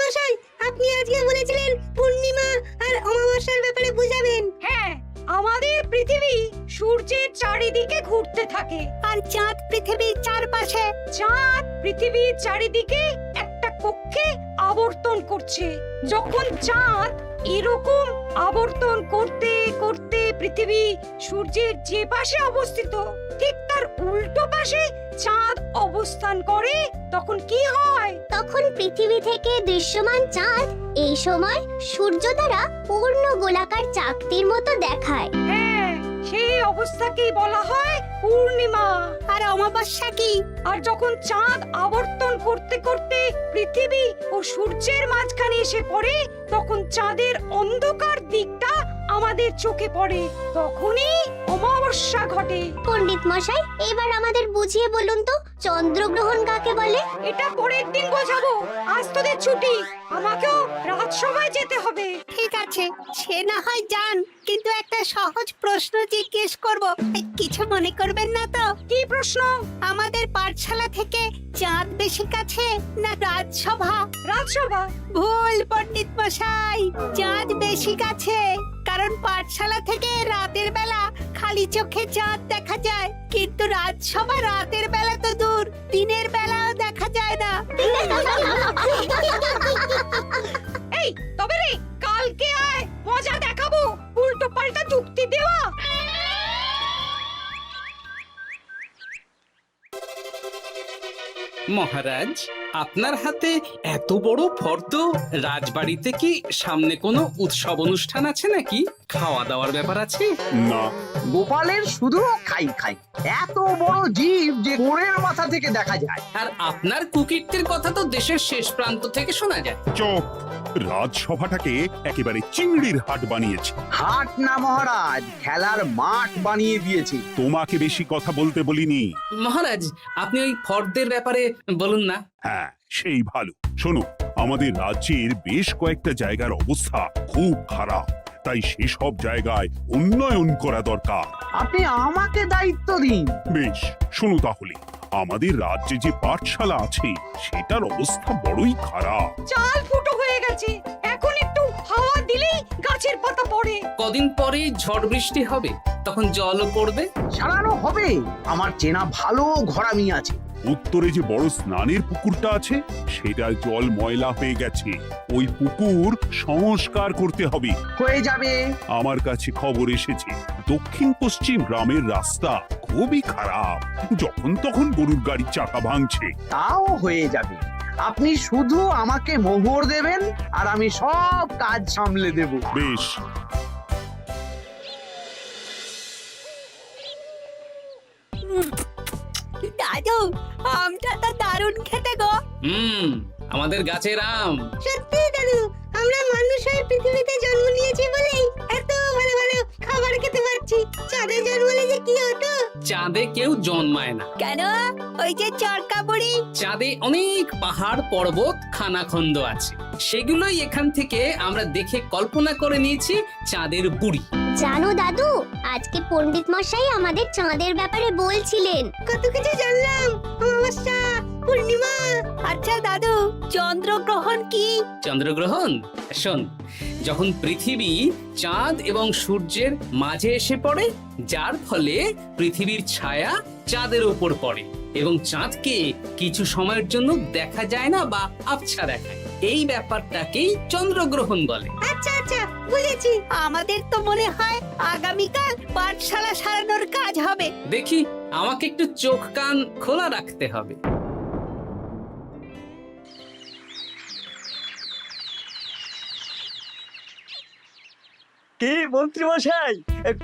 মশাই, আপনি আজকে বলেছিলেন পূর্ণিমা আর অমাবস্যার ব্যাপারে বুঝাবেন। হ্যাঁ, আমাদের পৃথিবী সূর্যের চারিদিকে ঘুরতে থাকে, আর চাঁদ পৃথিবীর চারপাশে। চাঁদ পৃথিবীর চারিদিকে একটা কক্ষে আবর্তন করছে। যখন চাঁদ এরকম আবর্তন করতে করতে পৃথিবী সূর্যের যে পাশে অবস্থিত ঠিক তার উল্টো পাশে চাঁদ অবস্থান করে, তখন কি হয়? তখন পৃথিবী থেকে দৃশ্যমান চাঁদ এই সময় সূর্য দ্বারা পূর্ণ গোলাকার চাকতির মতো দেখায়। হ্যাঁ, সেই অবস্থাকেই বলা হয় পূর্ণিমা। আর অমাবস্যা কি? আর যখন চাঁদ আবর্তন করতে করতে পৃথিবী ও সূর্যের মাঝখানে এসে পড়ে, তখন চাঁদের অন্ধকার দিকটা আমাদের চোখে পড়ে, তখনই অমাবস্যা ঘটে। পণ্ডিত মশাই, এবার আমাদের বুঝিয়ে বলুন তো চন্দ্রগ্রহণ কাকে বলে? এটা পরের দিন বোঝাবো, আজ তোদের ছুটি, আমাকেও রাজসভায় যেতে হবে। ঠিক আছে, সে না হয় যান, কিন্তু একটা সহজ প্রশ্ন জিজ্ঞেস করব, কিছু মনে করবেন না তো? কি প্রশ্ন? আমাদের পাঠশালা থেকে চাঁদ বেশি কাছে না রাজসভা? রাজসভা? ভুল পণ্ডিত মশাই, চাঁদ বেশি কাছে, কারণ পাঠশালা থেকে রাতের বেলা খালি চোখে চাঁদ দেখা যায়, কিন্তু রাজসভা রাতের বেলা তো দূর, দিনের বেলাও দেখা যায় না। এই তবে রে, কালকে আয়, মজা দেখাবো, উল্টো পাল্টা যুক্তি দেওয়া। মহারাজ, আপনার হাতে এত বড় ফর্দ, রাজবাড়িতে কি সামনে কোনো উৎসব অনুষ্ঠান আছে নাকি? খাওয়া দাওয়ার ব্যাপার আছে? না, গোপালের শুধু খাই খাই, এত বড় জীব যে গোড়ের মাথা থেকে দেখা যায়। আর আপনার কুকীর্তির কথা তো দেশের শেষ প্রান্ত থেকে শোনা যায়। চুপ! রাজসভাটাকে একেবারে চিংড়ির হাট বানিয়েছে। হাট না মহারাজ, খেলার মাঠ বানিয়ে দিয়েছে। তোমাকে বেশি কথা বলতে বলিনি। মহারাজ, আপনি ওই ফর্দের ব্যাপারে বলুন না। হ্যাঁ, সেই ভালো। শোনো, আমাদের রাজ্যের বেশ কয়েকটা জায়গার অবস্থা খুব খারাপ, তাই সেসব জায়গায় উন্নয়ন করা দরকার। আপনি আমাকে দায়িত্ব দিন। বেশ, শোনো তাহলে, আমাদের রাজ্যে যে পাঠশালা আছে সেটার অবস্থা বড়ই খারাপ। চাল ফুটো হয়ে গেছে, এখন একটু হাওয়া দিলেই গাছের পাতা পড়ে। কদিন পরে ঝড় বৃষ্টি হবে, তখন জলও পড়বে। সারানো হবে, আমার চেনা ভালো ঘরামি আছে। উত্তরে যে বড় স্নানের পুকুরটা আছে সেটার জল ময়লা হয়ে গেছে, ওই পুকুর সংস্কার করতে হবে। হয়ে যাবে। আমার কাছে খবর এসেছে দক্ষিণ পশ্চিম গ্রামের রাস্তা খুবই খারাপ, যখন তখন গরুর গাড়ির চাকা ভাঙছে। তাও হয়ে যাবে, আপনি শুধু আমাকে মোহর দেবেন আর আমি সব কাজ সামলে দেব। বেশ, দাদু, আমটা তো দারুণ খেতে গো। আমাদের গাছের আম। সত্যি দাদু, আমরা মানুষ হয়ে পৃথিবীতে জন্ম নিয়েছি বলেই এত ভালো ভালো খাবার খেতে পারছি। চাঁদে জন্মলে যে কি হতো? চাঁদে কেউ জন্মায় না। কেন? ওই যে চরকা বুড়ি। চাঁদে অনেক পাহাড় পর্বত খানাখন্দ আছে, সেগুলোই এখান থেকে আমরা দেখে কল্পনা করে নিয়েছি চাঁদের বুড়ি। জানো দাদু, আজকে পণ্ডিত মশাই আমাদের চাঁদের ব্যাপারে বলছিলেন। কত কিছু জানলাম, অমাবস্যা, পূর্ণিমা। আচ্ছা দাদু, চন্দ্রগ্রহণ কি? চন্দ্রগ্রহণ? শোন, যখন পৃথিবী চাঁদ এবং সূর্যের মাঝে এসে পড়ে, যার ফলে পৃথিবীর ছায়া চাঁদের উপর পড়ে এবং চাঁদকে কিছু সময়ের জন্য দেখা যায় না বা আবছা দেখায়, এই ব্যাপারটাকেই চন্দ্রগ্রহণ বলে। আচ্ছা আচ্ছা, বুঝেছি। আমাদের তো মনে হয় আগামীকাল পাঠশালা সারানোর কাজ হবে। দেখি, আমাকে একটু চোখ কান খোলা রাখতে হবে। কি মন্ত্রী মশাই,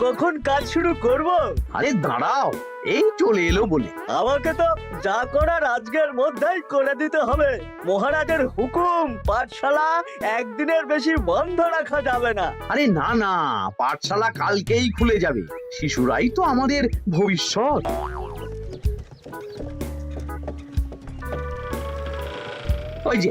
কখন কাজ শুরু করব? আরে দাঁড়াও, এই চলে এলো বলে। আমাকে তো যা করার আজকের মধ্যেই করে দিতে হবে। মহারাজের হুকুম, পাঠশালা একদিনের বেশি বন্ধ রাখা যাবে না। আরে না না, পাঠশালা কালকেই খুলে যাবে, শিশুরাই তো আমাদের ভবিষ্যৎ। ওই যে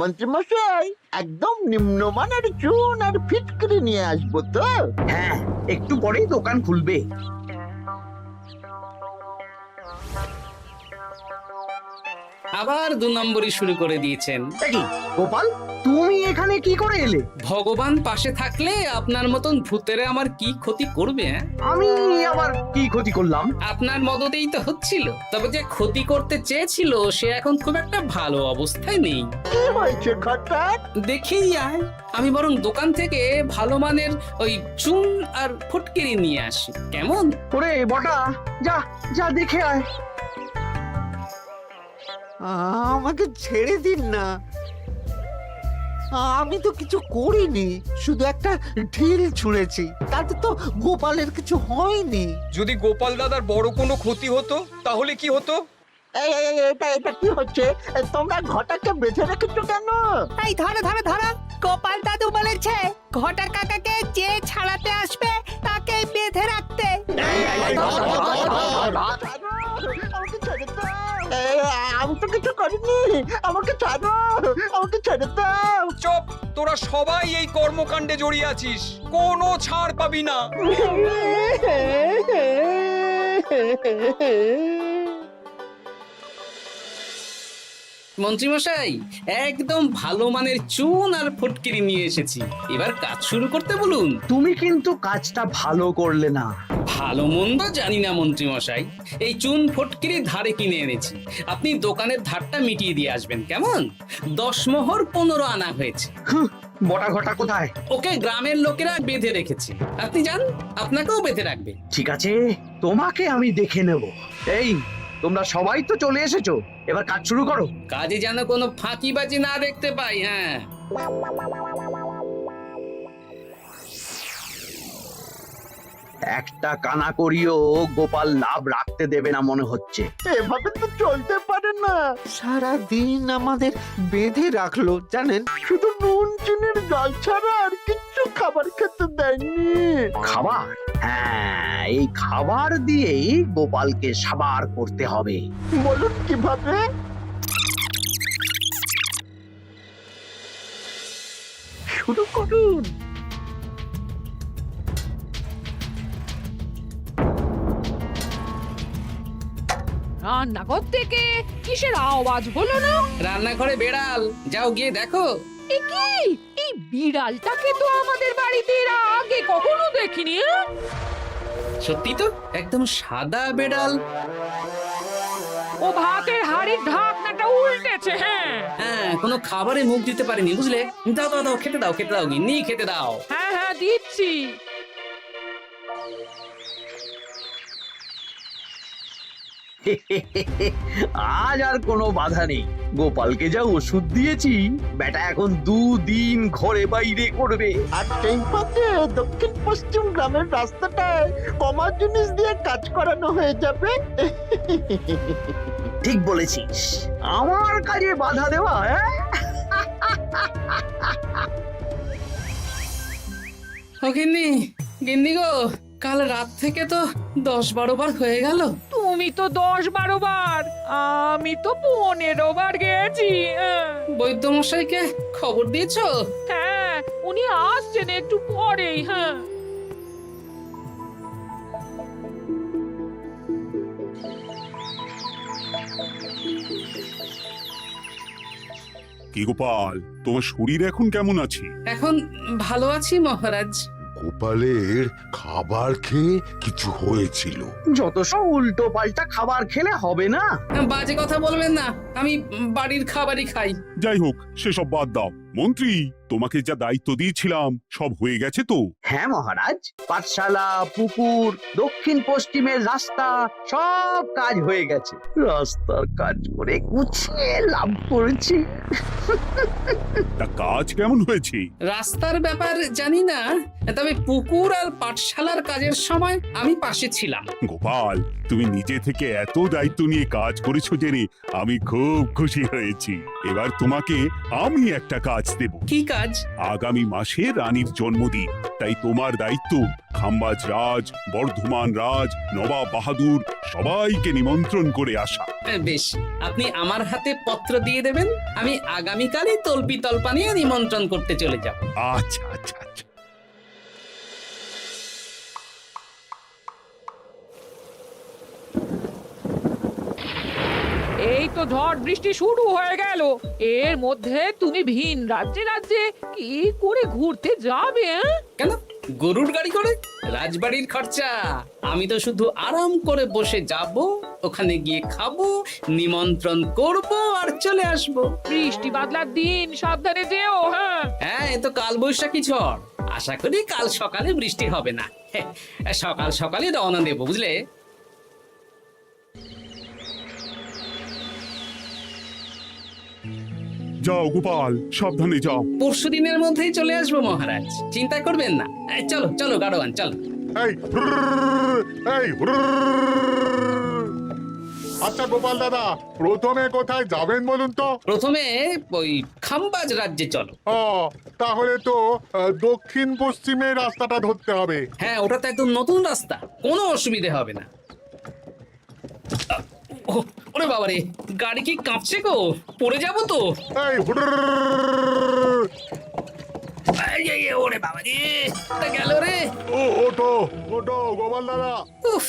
মন্ত্রীমশাই একদম নিম্নমানের চুন আর ফিটকিরি নিয়ে আসবো তো। হ্যাঁ, একটু পরেই দোকান খুলবে। আবার 2 নম্বরই শুরু করে দিয়েছেন। এ কি গোপাল, তুমি এখানে কি করে এলে? ভগবান পাশে থাকলে আপনার মতন ভূতেরা আমার কি ক্ষতি করবে? হ্যাঁ, আমি আবার কি ক্ষতি করলাম? আপনার মদতেই তো হচ্ছিল। তবে যে ক্ষতি করতে চেয়েছিল সে এখন খুব একটা ভালো অবস্থায় নেই। কি হয়েছে ঘটাৎ? দেখেই আয়, আমি বরং দোকান থেকে ভালো মানের ওই চুন আর ফুটকিরি নিয়ে আসি, কেমন? ওরে বটা, যা যা দেখে আয়। আমাকে ছেড়ে দিন না, আমি তো কিছু করিনি, শুধু একটা ঢিল ছুঁড়েছি, তাতে তো গোপালের কিছু হয়নি। যদি গোপাল দাদার বড় কোনো ক্ষতি হতো তাহলে কি হতো? এটা কি হচ্ছে? তোমরা ঘটাকে বেঁধে রেখেছো কেন? এই ধরো ধরো ধরো, গোপাল দাদু বলেছে ঘটা কাকাকে যে ছাড়াতে আসবে তাকে বেঁধে রাখতে। আমাকে ছেড়ে দাও। আমি তো কিছু করিনি, আমাকে ছাড়ো, আমাকে ছেড়ে দাও। চুপ, তোরা সবাই এই কর্মকাণ্ডে জড়িয়ে আছিস, কোনো ছাড় পাবি না। মন্ত্রীমশাই, একদম ভালো মানের চুন আর ফুটকিরি নিয়ে এসেছি, এবার কাজ শুরু করতে বলুন। তুমি কিন্তু কাজটা ভালো করলে না। ভালো মন্দ জানি না মন্ত্রীমশাই, এই চুন ফটকিরি ধারে কিনে এনেছি, আপনি দোকানের ধারটা মিটিয়ে দিয়ে আসবেন, কেমন? 10 মোহর 15 আনা হয়েছে। বটা ঘটা কোথায়? ওকে গ্রামের লোকেরা বেঁধে রেখেছে, আপনি যান, আপনাকেও বেঁধে রাখবে। ঠিক আছে, তোমাকে আমি দেখে নেব। এই, তোমরা সবাই তো চলে এসেছো, এবার কাজ শুরু করো। কাজে যেন কোনো ফাঁকিবাজি না দেখতে পাই। হ্যাঁ, একটা কানা করিও গোপাল লাভ রাখতে দেবে না মনে হচ্ছে। এভাবে তো চলতে পারে না। সারা দিন আমাদের বেঁধে রাখলো জানেন। শুধু নুন চিনির জল ছাড়া আর কিচ্ছু খাবার খেতে দেয়নি। খাবার? হ্যাঁ, এই খাবার দিয়েই গোপালকে সাবার করতে হবে। বলুন কিভাবে? শুরু করুন। রান্নাঘর থেকে কিসের আওয়াজ হলো না? রান্নাঘরে বেড়াল, যাও গিয়ে দেখো। এ কি? এই বিড়ালটাকে তো আমাদের বাড়িতে এর আগে কখনো দেখিনি। সত্যি তো, একদম সাদা বেড়াল। ও ভাতের হাড়ির ঢাকনাটা উল্টেছে। হ্যাঁ হ্যাঁ, কোনো খাবারে মুখ দিতে পারেনি, বুঝলে? দাও দাও দাও, খেতে দাও, খেতে দাও, গিন্নি খেতে দাও। হ্যাঁ হ্যাঁ, দিচ্ছি। আজ আর কোনো বাধা নেই। গোপালকে যা ওষুধ দিয়েছি, বেটা এখন 2 দিন ঘরে বাইরে করবে। আর সেই পথে দক্ষিণ পশ্চিম গ্রামের রাস্তাটায় কমার জিনিস দিয়ে কাজ করানো হয়ে যাবে। ঠিক বলেছিস, আমার কাজে বাধা দেওয়া, হ্যাঁ? ও গিন্নি, গিন্নি গো, কাল রাত থেকে তো 10-12 বার হয়ে গেল। তুমি তো 10-12 বার, আমি তো 15 বার গেছি। বৈদ্যমশাইকে খবর দিয়েছো? হ্যাঁ, উনি আসছেন একটু পরেই। হ্যাঁ, কি গোপাল, তোমার শরীর এখন কেমন আছে? এখন ভালো আছি মহারাজ। গোপালের খাবার খেয়ে কিছু হয়েছিল। যত সব উল্টো পাল্টা খাবার খেলে হবে না। বাজে কথা বলবেন না, আমি বাড়ির খাবারই খাই। যাই হোক, সেসব বাদ দাও। মন্ত্রী, তোমাকে যা দায়িত্ব দিয়েছিলাম সব হয়ে গেছে তো? হ্যাঁ মহারাজ, পাঠশালা, পুকুর, দক্ষিণ পশ্চিমের রাস্তা, সব কাজ হয়ে গেছে। রাস্তার কাজ করে গুছিয়ে লাভ করেছি। তা কাজ কেমন হয়েছে? রাস্তার ব্যাপার জানি না, তবে পুকুর আর পাঠশালার কাজের সময় আমি পাশে ছিলাম। গোপাল, তুমি নিজে থেকে এত দায়িত্ব নিয়ে কাজ করেছো জেনে আমি খুব খুশি হয়েছি। এবার তোমাকে আমি একটা কাজ কাজ দেব। কি কাজ? আগামী মাসে রানীর জন্মদিন, তাই তোমার দায়িত্ব খাম্বাজ রাজ, বর্ধমান রাজ, নবাব বাহাদুর সবাইকে নিমন্ত্রণ করে আসা। বেশ, আপনি আমার হাতে পত্র দিয়ে দেবেন, আমি আগামীকালই তল্পি তল্পা নিয়ে নিমন্ত্রণ করতে চলে যাব। আচ্ছা আচ্ছা আচ্ছা। এই তো ঝড় বৃষ্টি শুরু হয়ে গেল, এর মধ্যে তুমি ভিন রাজ্যে রাজ্যে কি করে ঘুরতে যাবে? কেন, গরুর গাড়ি করে? রাজবাড়ির খরচা। আমি তো শুধু আরাম করে বসে যাব, ওখানে গিয়ে খাবো, নিমন্ত্রণ করব আর চলে আসব। বৃষ্টি বাদলার দিন, সাবধানে যেও। হ্যাঁ হ্যাঁ, এ তো কাল বৈশাখী ঝড়, আশা করি কাল সকালে বৃষ্টি হবে না। সকাল সকালে রওনা দেব, বুঝলে? যাও গোপাল, সাবধানে যাও। পরশু দিনের মধ্যেই চলে আসবো মহারাজ, চিন্তা করবেন না। চলো চলো গাড়োয়ান, চলো। আচ্ছা গোপাল দাদা, প্রথমে কোথায় যাবেন বলুন তো? প্রথমে ওই খাম্বাজ রাজ্যে চলো। তাহলে তো দক্ষিণ পশ্চিমে রাস্তাটা ধরতে হবে। হ্যাঁ, ওটা তো একদম নতুন রাস্তা, কোনো অসুবিধে হবে না। ওরে বাবারে, গাড়ি কি কাঁপছে গো, পড়ে যাবো তো। ওরে বাবারে, গেল রে। ওটো ওটো গোপাল দাদা। উফ,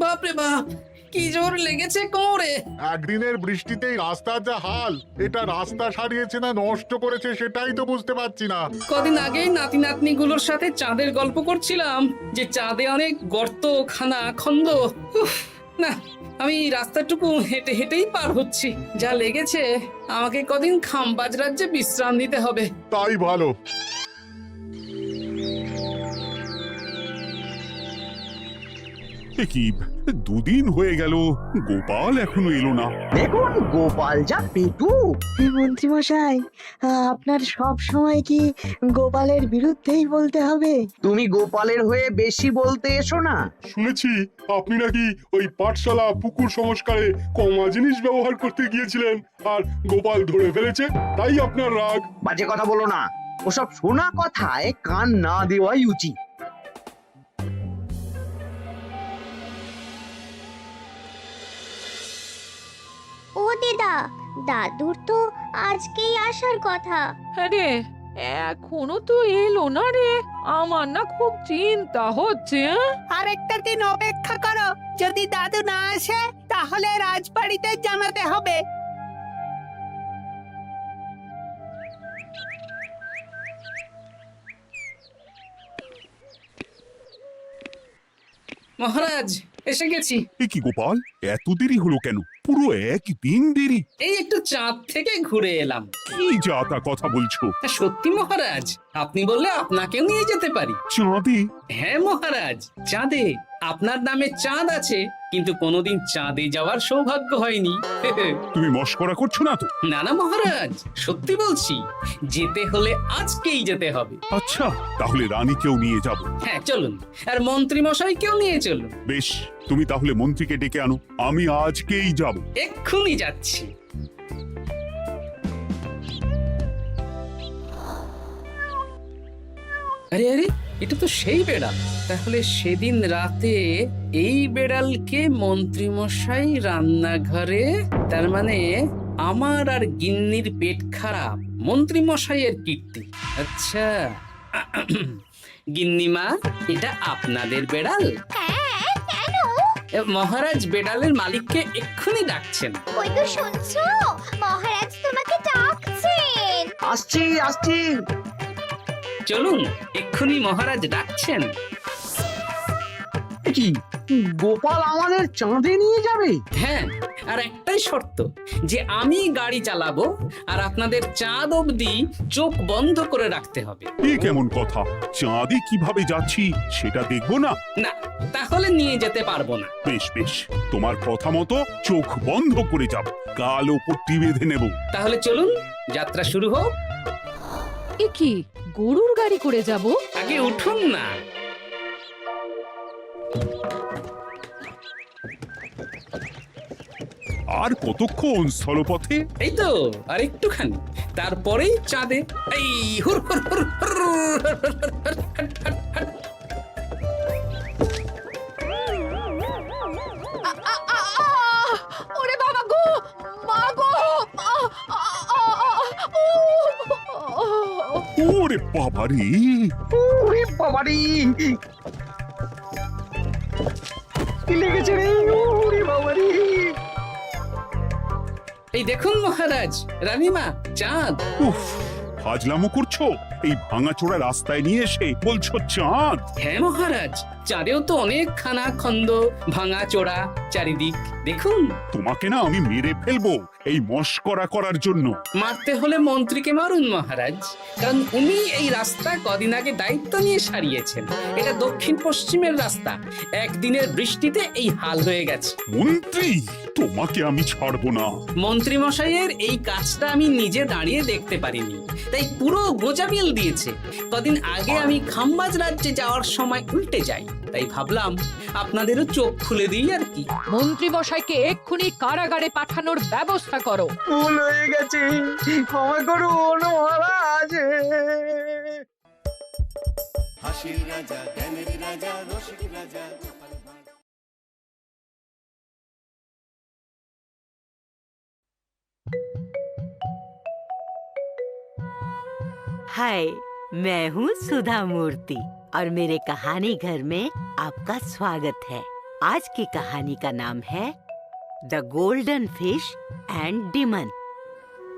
বাপরে বাপ, কি জোর লেগেছে কোমরে। একদিনের বৃষ্টিতেই রাস্তার যা হাল, এটা রাস্তা সারিয়েছে না নষ্ট করেছে সেটাই তো বুঝতে পারছি না। কদিন আগেই নাতি নাতনি গুলোর সাথে চাঁদের গল্প করছিলাম, যে চাঁদে অনেক গর্ত, খানা, খন্দ। উফ, না, আমি রাস্তাটুকু হেঁটে হেঁটেই পার হচ্ছি। যা লেগেছে, আমাকে কদিন খাম্বাজ রাজ্যে বিশ্রাম নিতে হবে। তাই ভালো। কি দুদিন হয়ে গেল, গোপাল এখনো এলো না। দেখুন গোপাল যা পেটু। মন্ত্রী মশাই, আপনার সব সময় কি গোপালের বিরুদ্ধেই বলতে হবে? তুমি গোপালের হয়ে বেশি বলতে এসো না। শুনেছি আপনি নাকি ওই পাঠশালা পুকুর সংস্কারে কমা জিনিস ব্যবহার করতে গিয়েছিলেন, আর গোপাল ধরে ফেলেছে, তাই আপনার রাগ। বাজে কথা বলো না, ওসব শোনা কথায় কান না দেওয়াই উচিত। ও দিদা, দাদুর তো আজকেই আসার কথা। আরে এখনো তো এলো না রে, আমার না খুব চিন্তা হচ্ছে। আরেকটা দিন অপেক্ষা করো, যদি দাদু না আসে তাহলে রাজবাড়িতে জানাতে হবে। মহারাজ, এসে গেছি। কি গোপাল, এত দেরি হলো কেন? পুরো একদিন দেরি। এই একটু চাঁদ থেকে ঘুরে এলাম। কি যা তা কথা বলছো? সত্যি মহারাজ, আপনি বললে আপনাকেও নিয়ে যেতে পারি। চাঁদে? হ্যাঁ মহারাজ, চাঁদে। আপনার নামে চাঁদ আছে, কিন্তু কোনোদিন চাঁদে যাওয়ার সৌভাগ্য হয়নি। তুমি মস্করা করছো না তো? না না মহারাজ, সত্যি বলছি, যেতে হলে আজকেই যেতে হবে। আচ্ছা, তাহলে রানীকেও নিয়ে যাব। হ্যাঁ চলুন, আর মন্ত্রী মশাইকেও নিয়ে চলুন। বেশ, তুমি তাহলে মন্ত্রীকে ডেকে আনো, আমি আজকেই যাব। এক্ষুনি যাচ্ছি। আরে আরে, এটা তো সেই বেড়াল। তাহলে সেদিন রাতে এই বেড়ালকে মন্ত্রী মশাই রান্নাঘরে, তার মানে আমার আর গিন্নির পেট খারাপ, মন্ত্রী মশাইয়ের কীর্তি। আচ্ছা, গিন্নিমা, এটা আপনাদের বেড়াল? হ্যাঁ, কেন? মহারাজ বেড়ালের মালিককে এক্ষুনি ডাকছেন। ওই তো শুনছো, মহারাজ তোমাকে ডাকছেন। আসছি আসছি। চলুন, এক্ষুনি মহারাজ ডাকছেন। কি গোপাল আমাদের চাঁদে নিয়ে যাবে? হ্যাঁ, আর একটাই শর্ত, যে আমি গাড়ি চালাবো আর আপনাদের চাঁদ অবধি চোখ বন্ধ করে রাখতে হবে। এ কেমন কথা? চাঁদে কিভাবে যাচ্ছি সেটা দেখবো না? না, তাহলে নিয়ে যেতে পারবো না। বেশ বেশ, তোমার কথা মতো চোখ বন্ধ করে যাব, কালো পট্টি বেঁধে নেব। তাহলে চলুন, যাত্রা শুরু হোক। এ কি, গরুর গাড়ি করে যাব? আগে উঠুন না। আর কতক্ষণ স্থলপথে? এই তো আর একটুখানি, তারপরেই চাঁদে। এই হুর হুর হুর হুর, ওরে বাবা গো, মা গো! ওরে বাবারে! ওরে বাবারি, কি লেগেছে রে? ওরে বাবারি! এই দেখুন মহারাজ, রানীমা, চাঁদ। উফ, ফাজলামো করছো? এই ভাঙাচোরা রাস্তায় নিয়ে এসে বলছো চাঁদ? হ্যাঁ মহারাজ, চাঁদেও তো অনেক খানা খন্দ, ভাঙা চোরা চারিদিক। দেখুন, তোমাকে না আমি মেরে ফেলবো এই মস্করা করার জন্য। মারতে হলে মন্ত্রীকে মারুন মহারাজ, কারণ উনি এই রাস্তা কদিন আগে দায়িত্ব নিয়ে সারিয়েছেন। এটা দক্ষিণ পশ্চিমের রাস্তা, একদিনের বৃষ্টিতে এই হাল হয়ে গেছে। মন্ত্রী, তোমাকে আমি ছাড়বো না। মন্ত্রী মশাইয়ের এই কাজটা আমি নিজে দাঁড়িয়ে দেখতে পারিনি, তাই পুরো গোজামিল দিয়েছে। কদিন আগে আমি খাম্বাজ রাজ্যে যাওয়ার সময় উল্টে যাই, তাই ভাবলাম আপনাদেরও চোখ খুলে দিই আর কি। মন্ত্রী মশাইকে এক্ষুনি কারাগারে পাঠানোর ব্যবস্থা করো। ভুল হয়ে গেছে, ক্ষমা করুন মহারাজ। हाय, मैं हूँ सुधा मूर्ति और मेरे कहानी घर में आपका स्वागत है। आज की कहानी का नाम है the golden fish and demon.